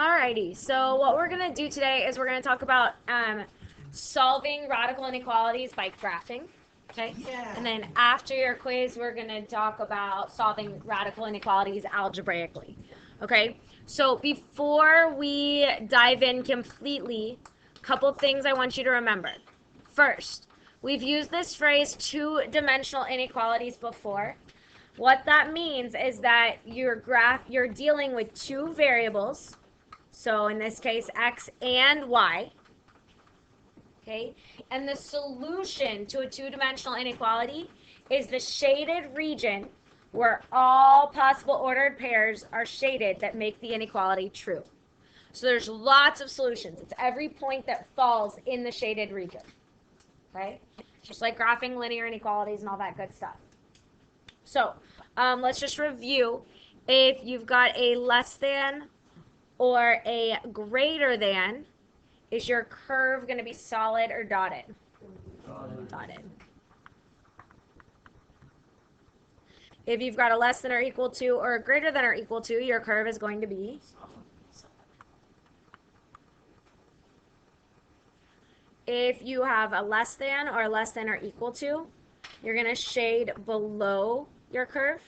Alrighty, so what we're going to do today is we're going to talk about solving radical inequalities by graphing. Okay? Yeah. And then after your quiz, we're going to talk about solving radical inequalities algebraically. Okay? So before we dive in completely, a couple things I want you to remember. First, we've used this phrase two-dimensional inequalities before. What that means is that you're dealing with two variables. So in this case, x and y. Okay? And the solution to a two-dimensional inequality is the shaded region where all possible ordered pairs are shaded that make the inequality true. So there's lots of solutions. It's every point that falls in the shaded region. Okay? Just like graphing linear inequalities and all that good stuff. So let's just review. If you've got a less than or a greater than, is your curve going to be solid or dotted? Dotted. If you've got a less than or equal to or a greater than or equal to, your curve is going to be if you have a less than or equal to, you're going to shade below your curve.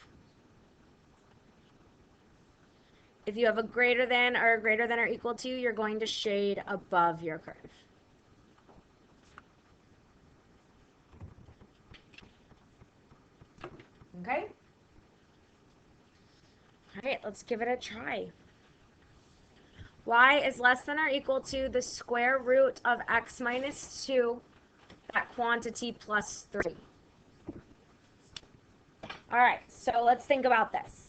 If you have a greater than or equal to, you're going to shade above your curve. Okay? All right, let's give it a try. Y is less than or equal to the square root of x minus 2, that quantity plus 3. All right, so let's think about this.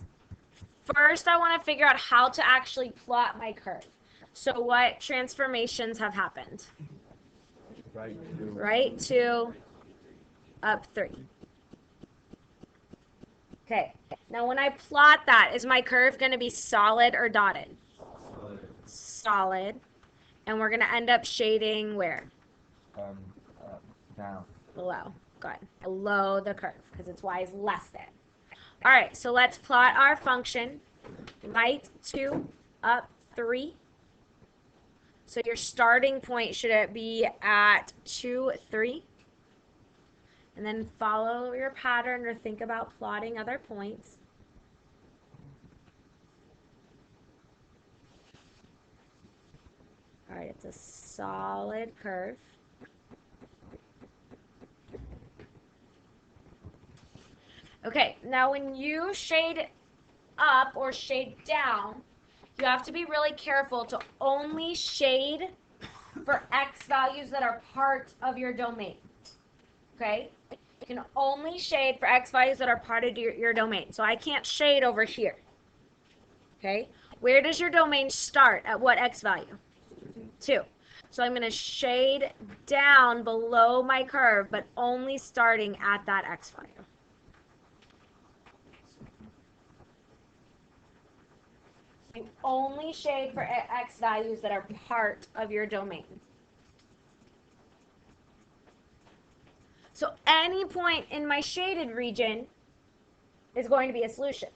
First, I want to figure out how to actually plot my curve. So what transformations have happened? Right 2, up 3. Okay, now when I plot that, is my curve going to be solid or dotted? Solid. And we're going to end up shading where? Down. Below. Good. Below the curve, because it's y is less than. All right, so let's plot our function. Right 2, up 3. So your starting point should be at 2, 3. And then follow your pattern or think about plotting other points. All right, it's a solid curve. Okay, now when you shade up or shade down, you have to be really careful to only shade for x values that are part of your domain. Okay? You can only shade for x values that are part of your domain. So I can't shade over here. Okay? Where does your domain start? At what x value? 2. So I'm going to shade down below my curve, but only starting at that x value. You only shade for x values that are part of your domain. So any point in my shaded region is going to be a solution.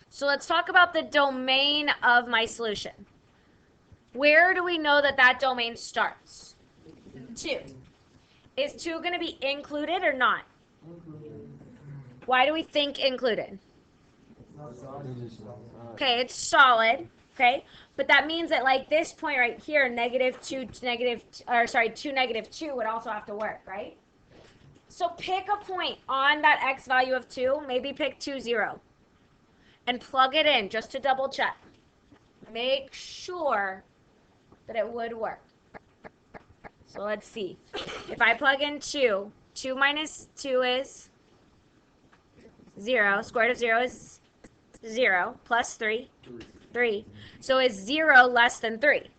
So let's talk about the domain of my solution. Where do we know that that domain starts? 2. Is 2 going to be included or not? Why do we think included? Okay, it's solid, okay? But that means that like this point right here, 2, -2 would also have to work, right? So pick a point on that x value of 2, maybe pick 2, 0, and plug it in just to double check. Make sure that it would work. So let's see. If I plug in 2, 2 minus 2 is 0, square root of 0 is 0, plus 3, 3. So is 0 less than 3?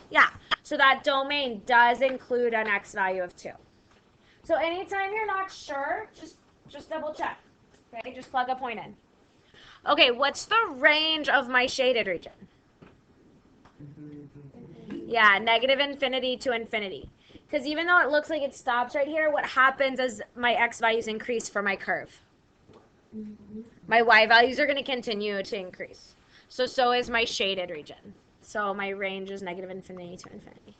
Yeah. So that domain does include an x value of 2. So anytime you're not sure, just double check. Okay, just plug a point in. Okay, what's the range of my shaded region? Yeah, -infinity to infinity. Because even though it looks like it stops right here, what happens is my x values increase for my curve. My y values are going to continue to increase. So is my shaded region. So my range is negative infinity to infinity.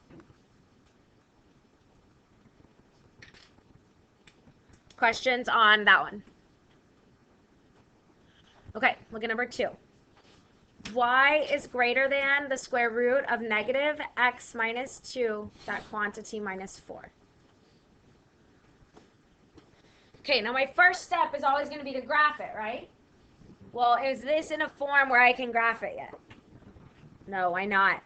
Questions on that one? Okay, look at number 2. Y is greater than the square root of negative x minus 2, that quantity minus 4. Okay, now my first step is always going to be to graph it, right? Well, is this in a form where I can graph it yet? No, why not?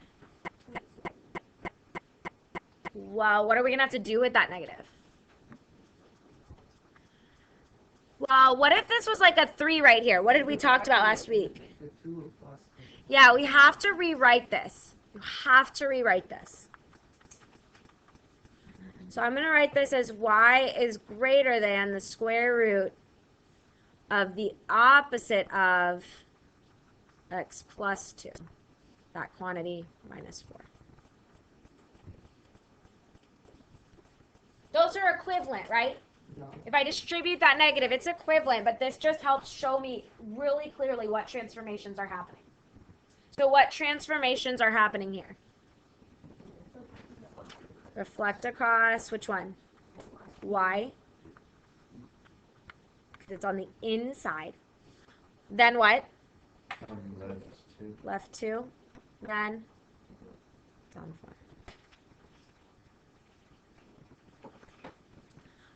Well, what are we going to have to do with that negative? Well, what if this was like a 3 right here? What did we talk about last week? Yeah, we have to rewrite this. You have to rewrite this. So I'm going to write this as y is greater than the square root of the opposite of x plus 2, that quantity minus 4. Those are equivalent, right? No. If I distribute that negative, it's equivalent, but this just helps show me really clearly what transformations are happening. So what transformations are happening here? Reflect across, which one? Y. Because it's on the inside. Then what? Left 2. Then down 4.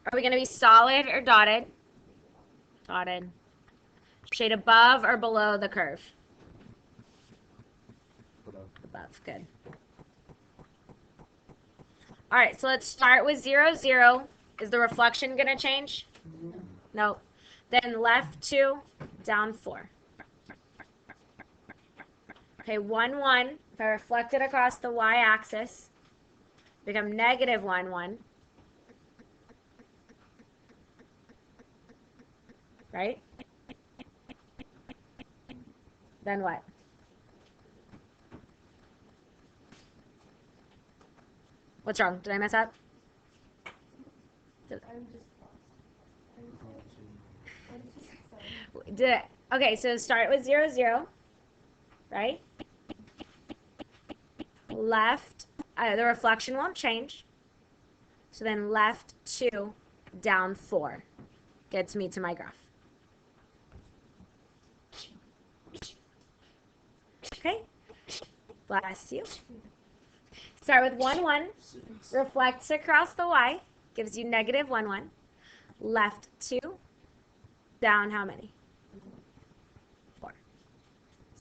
Are we going to be solid or dotted? Dotted. Shade above or below the curve? Above. Good. All right, so let's start with 0, 0. Is the reflection going to change? No. Then left 2, down 4. Okay, 1, 1. If I reflect it across the y-axis, become negative 1, 1. Right? Then what? What's wrong? Did I mess up? Did it? Okay, so start with 0, 0. Right? Left, the reflection won't change. So then left 2, down 4 gets me to my graph. Okay? Bless you. Start with 1, 1. Reflects across the y. Gives you negative 1, 1. Left 2. Down how many? 4.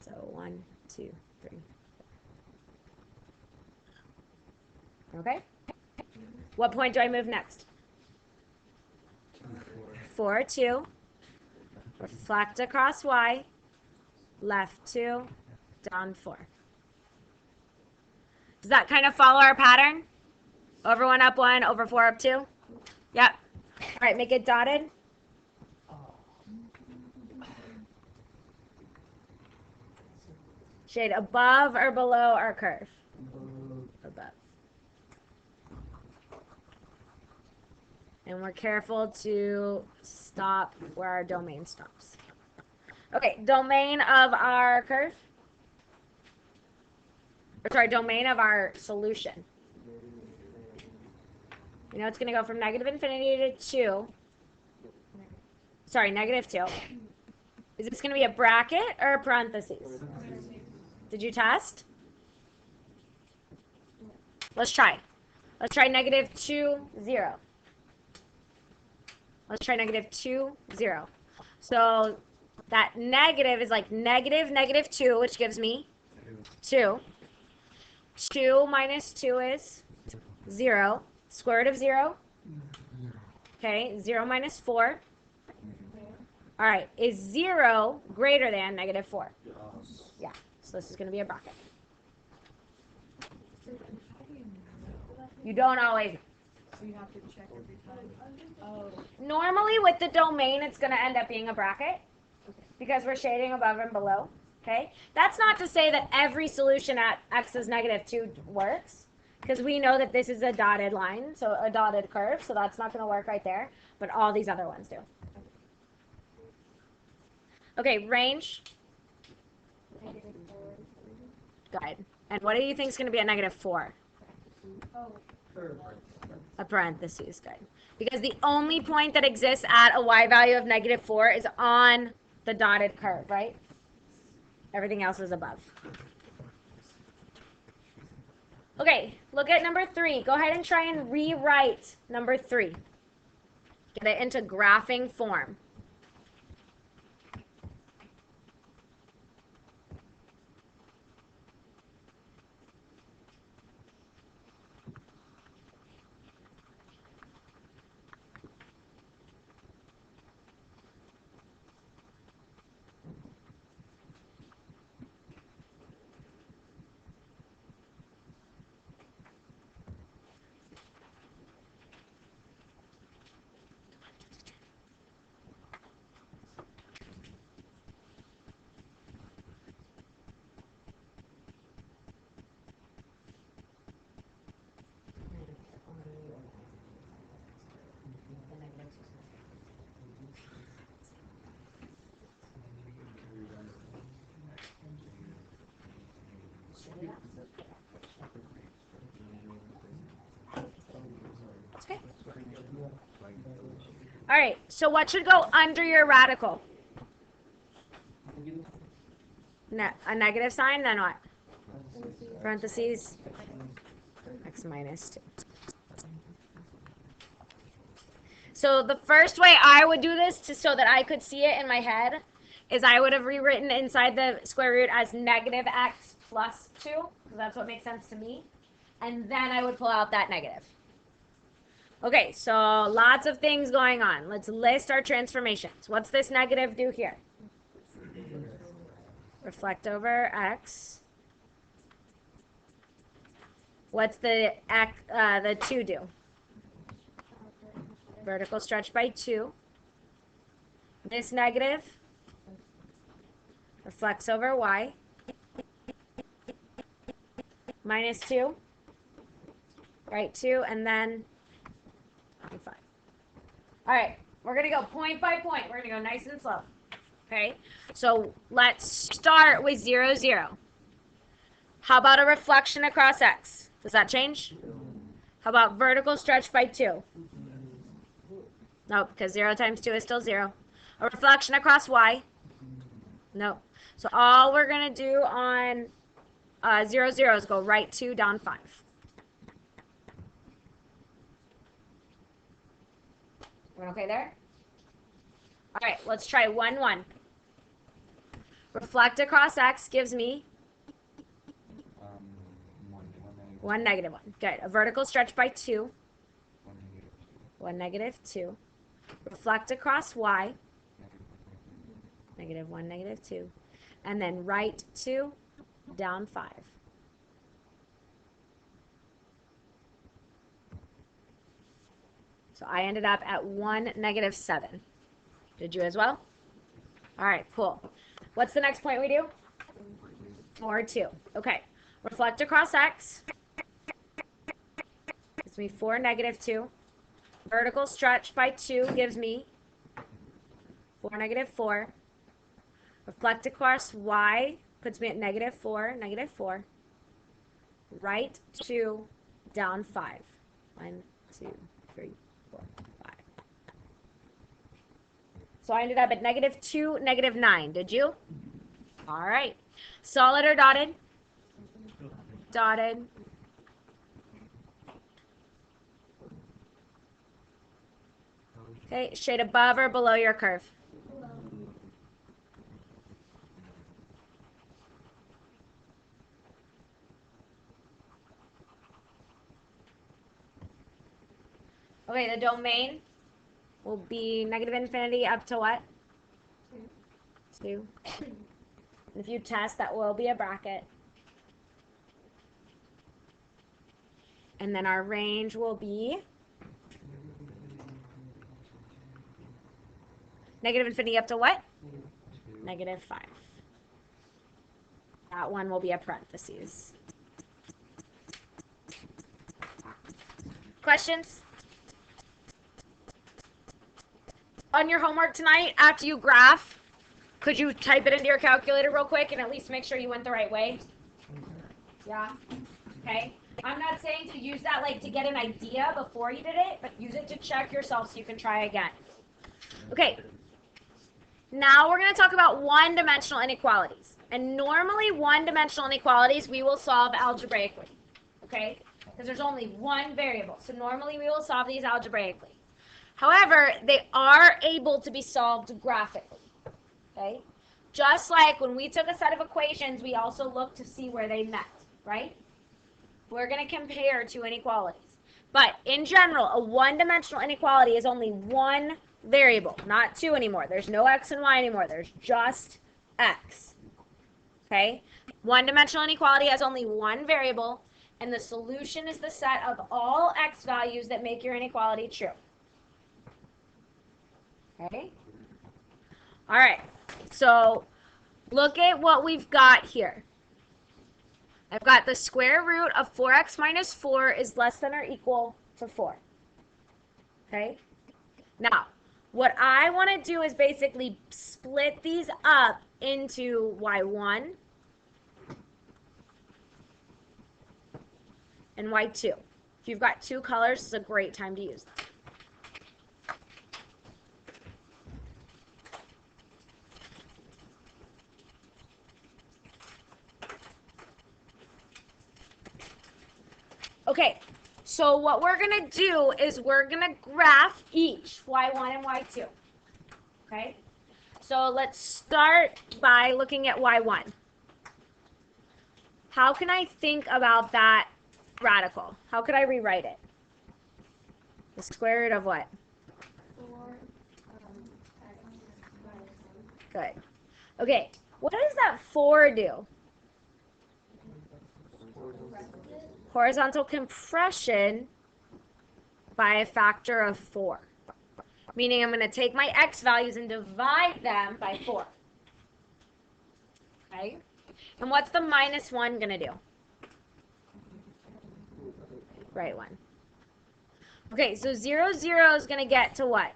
So 1, 2, 3. Okay? What point do I move next? 4, 2. Reflect across y. Left 2. Down 4. Does that kind of follow our pattern? Over 1, up 1, over 4, up 2? Yep. All right, make it dotted. Shade above or below our curve? Above. And we're careful to stop where our domain stops. Okay, domain of our curve. Or sorry, domain of our solution. You know, it's going to go from negative infinity to 2. Sorry, negative 2. Is this going to be a bracket or a parentheses? Did you test? Let's try. Let's try negative 2, 0. Let's try negative 2, 0. So that negative is like negative, negative 2, which gives me 2. 2 minus 2 is 0. Square root of 0. Okay, 0 minus 4. All right, is 0 greater than negative 4? Yes. Yeah, so this is going to be a bracket. You don't always. So you have to check every time. Oh. Normally with the domain, it's going to end up being a bracket because we're shading above and below. Okay, that's not to say that every solution at x is negative 2 works, because we know that this is a dotted line, so a dotted curve, so that's not going to work right there, but all these other ones do. Okay, range. Good. And what do you think is going to be at negative 4? A parentheses. Good. Because the only point that exists at a y value of negative 4 is on the dotted curve, right? Everything else is above. Okay, look at number 3. Go ahead and try and rewrite number 3. Get it into graphing form. Okay. All right, so what should go under your radical? A negative sign, then what? Parentheses, x minus 2. So the first way I would do this so that I could see it in my head is I would have rewritten inside the square root as negative x plus 2, because that's what makes sense to me. And then I would pull out that negative. Okay, so lots of things going on. Let's list our transformations. What's this negative do here? Reflect over x. What's the 2 do? Vertical stretch by 2. This negative reflects over y. Minus 2. Right, 2, and then 5. All right, we're going to go point by point. We're going to go nice and slow. Okay, so let's start with 0, 0. How about a reflection across x? Does that change? How about vertical stretch by 2? Nope, because 0 times 2 is still 0. A reflection across y? Nope. So all we're going to do on 0, 0 is go right 2, down 5. We're okay there? All right, let's try 1, 1. Reflect across x gives me 1, negative 1. Good. A vertical stretch by 2. 1, negative 2. Reflect across y. Negative 1, negative 2. And then right 2, down 5. So I ended up at 1, negative 7. Did you as well? All right, cool. What's the next point we do? 4, 2. Okay. Reflect across x. Gives me 4, negative 2. Vertical stretch by 2 gives me 4, negative 4. Reflect across y puts me at negative 4, negative 4. Right 2, down 5. 1, 2, 3, 4, 5. So I ended up at negative 2, negative 9. Did you? All right. Solid or dotted? Dotted. Okay, shade above or below your curve? Okay, the domain will be negative infinity up to what? 2. If you test, that will be a bracket. And then our range will be negative infinity up to what? Negative 5. That one will be a parentheses. Questions? On your homework tonight, after you graph, could you type it into your calculator real quick and at least make sure you went the right way? Yeah? Okay? I'm not saying to use that like to get an idea before you did it, but use it to check yourself so you can try again. Okay. Now we're going to talk about one-dimensional inequalities. And normally one-dimensional inequalities we will solve algebraically. Okay? Because there's only one variable. So normally we will solve these algebraically. However, they are able to be solved graphically. Okay? Just like when we took a set of equations, we also looked to see where they met, right? We're going to compare two inequalities. But in general, a one-dimensional inequality is only one variable, not two anymore. There's no x and y anymore. There's just x. Okay? One-dimensional inequality has only one variable, and the solution is the set of all x values that make your inequality true. Okay? All right. So look at what we've got here. I've got the square root of 4x minus 4 is less than or equal to 4. Okay? Now, what I want to do is basically split these up into y1 and y2. If you've got two colors, it's a great time to use them. Okay, so what we're going to do is we're going to graph each y1 and y2. Okay, so let's start by looking at y1. How can I think about that radical? How could I rewrite it? The square root of what? 4 Good. Okay, what does that 4 do? Horizontal compression by a factor of 4. Meaning I'm going to take my x values and divide them by 4. Okay? And what's the minus 1 going to do? Right one. Okay, so 0, 0 is going to get to what?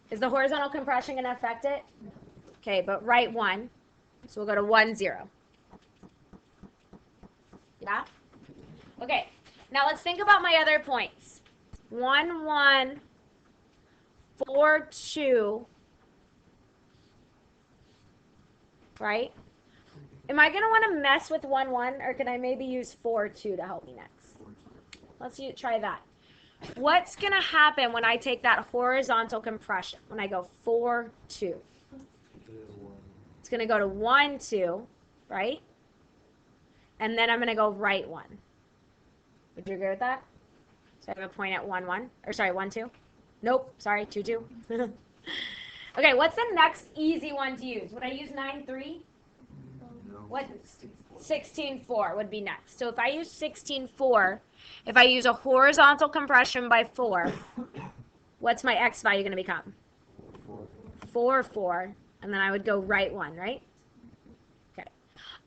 Is the horizontal compression going to affect it? Okay, but right 1. So we'll go to 1, 0. Yeah? Okay, now let's think about my other points. 1, 1, 4, 2, right? Am I going to want to mess with 1, 1, or can I maybe use 4, 2 to help me next? Let's try that. What's going to happen when I take that horizontal compression? When I go 4, 2. It's going to go to 1, 2, right? And then I'm going to go right 1. Would you agree with that? So I have a point at 1, 1. Or sorry, 1, 2. Nope. Sorry, 2, 2. Okay, what's the next easy one to use? Would I use 9, 3? No. What? 16, 4 would be next. So if I use 16, 4, if I use a horizontal compression by 4, what's my x value going to become? 4, 4. And then I would go right 1, right? Okay.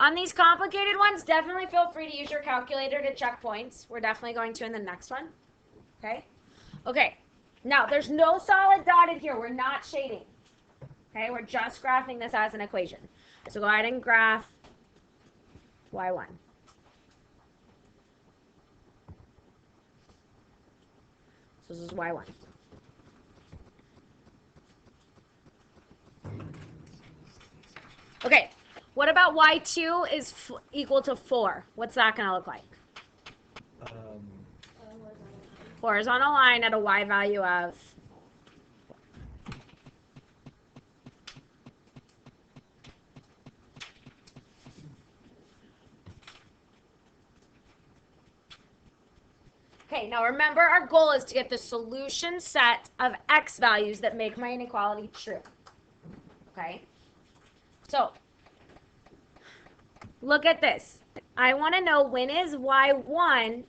On these complicated ones, definitely feel free to use your calculator to check points. We're definitely going to in the next one. Okay? Okay. Now, there's no solid dotted here. We're not shading. Okay? We're just graphing this as an equation. So go ahead and graph y1. So this is y1. Okay, what about y2 is equal to 4? What's that going to look like? Horizontal line at a y value of... Okay, now remember our goal is to get the solution set of x values that make my inequality true. Okay? So, look at this. I want to know when is y1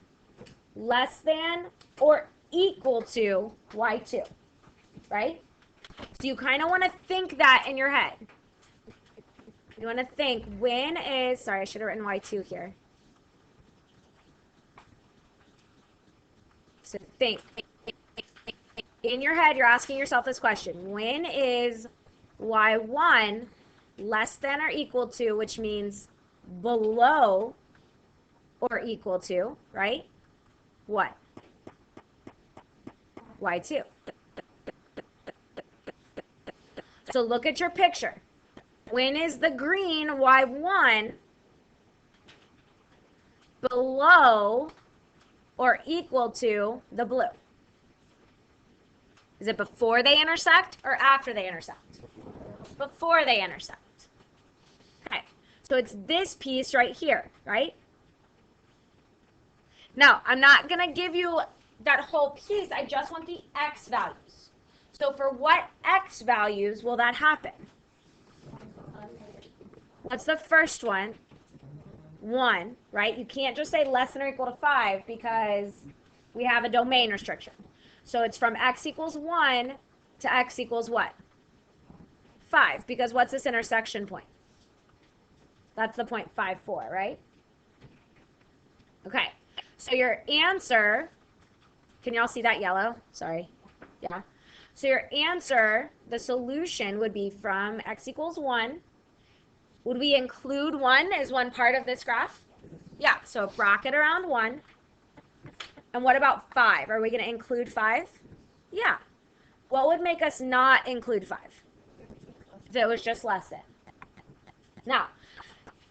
less than or equal to y2, right? So you kind of want to think that in your head. You want to think when is, sorry, I should have written y2 here. So think. In your head, you're asking yourself this question. When is y1 less than or equal to, which means below or equal to, right? What? Y2. So look at your picture. When is the green Y1 below or equal to the blue? Is it before they intersect or after they intersect? Before they intersect. Okay, so it's this piece right here, right? Now, I'm not going to give you that whole piece. I just want the x values. So for what x values will that happen? What's the first one? 1, right? You can't just say less than or equal to 5 because we have a domain restriction. So it's from x equals 1 to x equals what? 5, because what's this intersection point? That's the point 5, 4, right? Okay, so your answer, can y'all see that yellow? Sorry. Yeah. So your answer, the solution would be from x equals 1. Would we include 1 as one part of this graph? Yeah, so a bracket around 1. And what about 5? Are we going to include 5? Yeah. What would make us not include 5? If it was just less than. Now,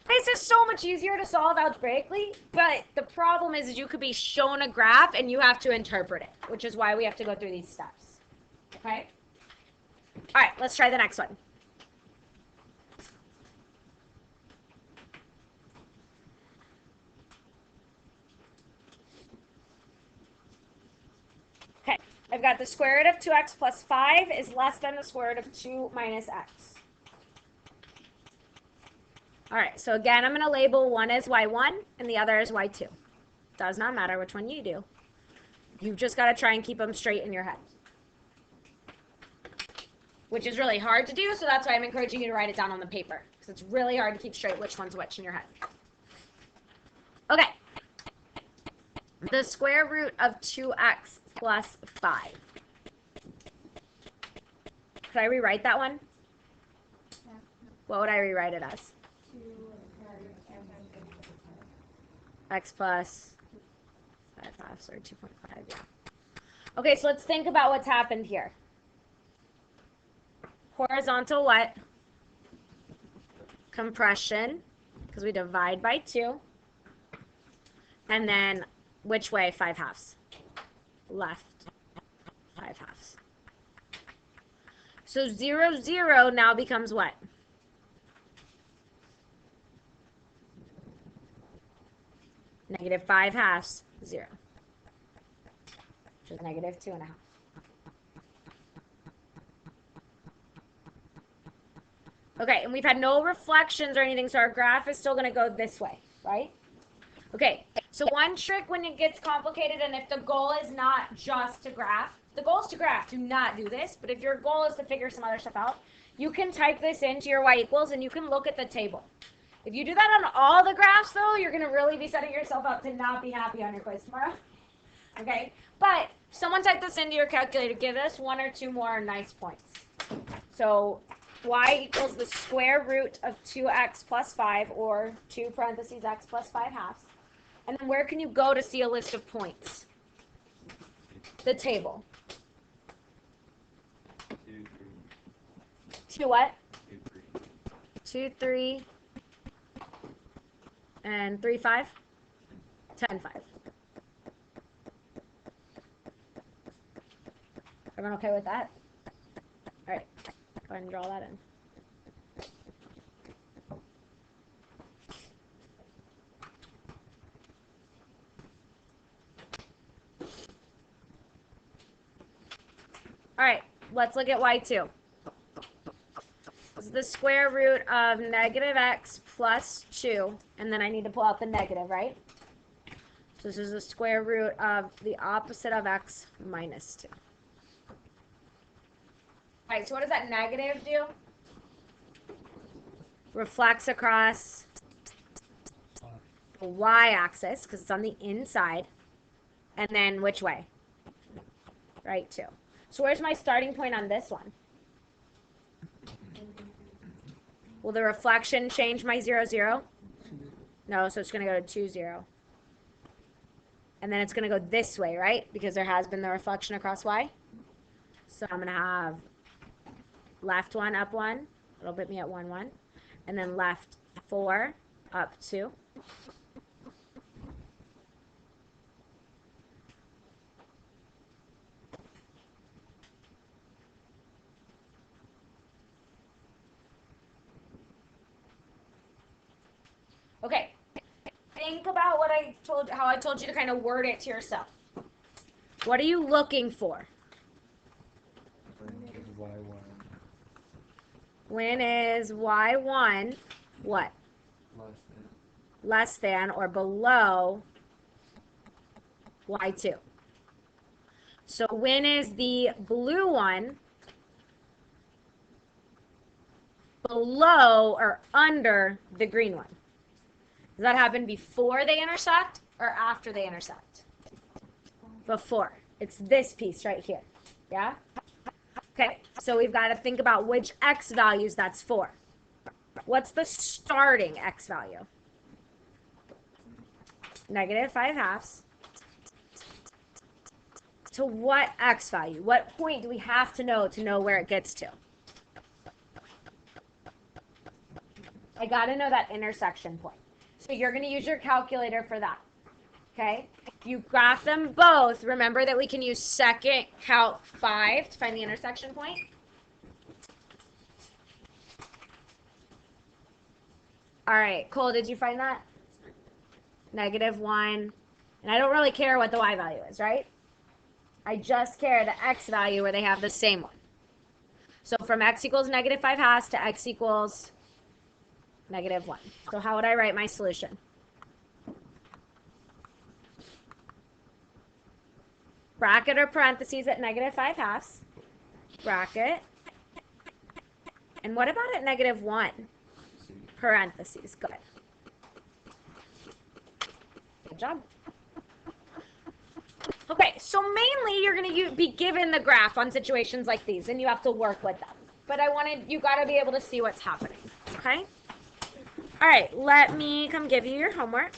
this is so much easier to solve algebraically, but the problem is you could be shown a graph and you have to interpret it, which is why we have to go through these steps. Okay? All right, let's try the next one. Okay, I've got the square root of 2x plus 5 is less than the square root of 2 minus x. All right, so again, I'm going to label one as y1 and the other as y2. Does not matter which one you do. You've just got to try and keep them straight in your head, which is really hard to do, so that's why I'm encouraging you to write it down on the paper, because it's really hard to keep straight which one's which in your head. Okay, the square root of 2x plus 5. Could I rewrite that one? Yeah. What would I rewrite it as? X plus 5 halves, or 2.5, yeah. Okay, so let's think about what's happened here. Horizontal what? Compression, because we divide by 2. And then which way? 5 halves. Left 5 halves. So 0, 0 now becomes what? Negative 5 halves, 0. Which is negative 2.5. Okay, and we've had no reflections or anything, so our graph is still going to go this way, right? Okay, so one trick when it gets complicated, and if the goal is not just to graph, the goal is to graph, do not do this, but if your goal is to figure some other stuff out, you can type this into your y equals and you can look at the table. If you do that on all the graphs, though, you're going to really be setting yourself up to not be happy on your quiz tomorrow. Okay, but someone type this into your calculator, give us 1 or 2 more nice points. So y equals the square root of 2x plus 5, or 2 parentheses x plus 5 halves. And then where can you go to see a list of points? The table. 2 what? 2, 3, and 3, 5? 10, 5. Everyone okay with that? All right, go ahead and draw that in. All right, let's look at y2. This is the square root of negative x plus 2, and then I need to pull out the negative, right? So this is the square root of the opposite of x minus 2. All right, so what does that negative do? Reflects across the y-axis, because it's on the inside. And then which way? Right, 2. So where's my starting point on this one? Will the reflection change my 0, 0? No, so it's going to go to 2, 0. And then it's going to go this way, right? Because there has been the reflection across y. So I'm going to have left 1, up 1. It'll put me at 1, 1. And then left 4, up 2. Okay. Think about what how I told you to kind of word it to yourself. What are you looking for? When is y1 what? Less than or below y2. So when is the blue one below or under the green one? Does that happen before they intersect or after they intersect? Before. It's this piece right here. Yeah? Okay, so we've got to think about which x values that's for. What's the starting x value? -5/2. To what x value? What point do we have to know where it gets to? I got to know that intersection point. So you're going to use your calculator for that. Okay? You graph them both. Remember that we can use second calc 5 to find the intersection point. All right, Cole, did you find that? -1. And I don't really care what the y value is, right? I just care the x value where they have the same one. So from x equals -5/2 to x equals -1. So how would I write my solution? Bracket or parentheses at -5/2. Bracket. And what about at -1? Parentheses. Good. Good job. Okay, so mainly you're going to be given the graph on situations like these, and you have to work with them. But you got to be able to see what's happening, okay? All right, let me come give you your homework.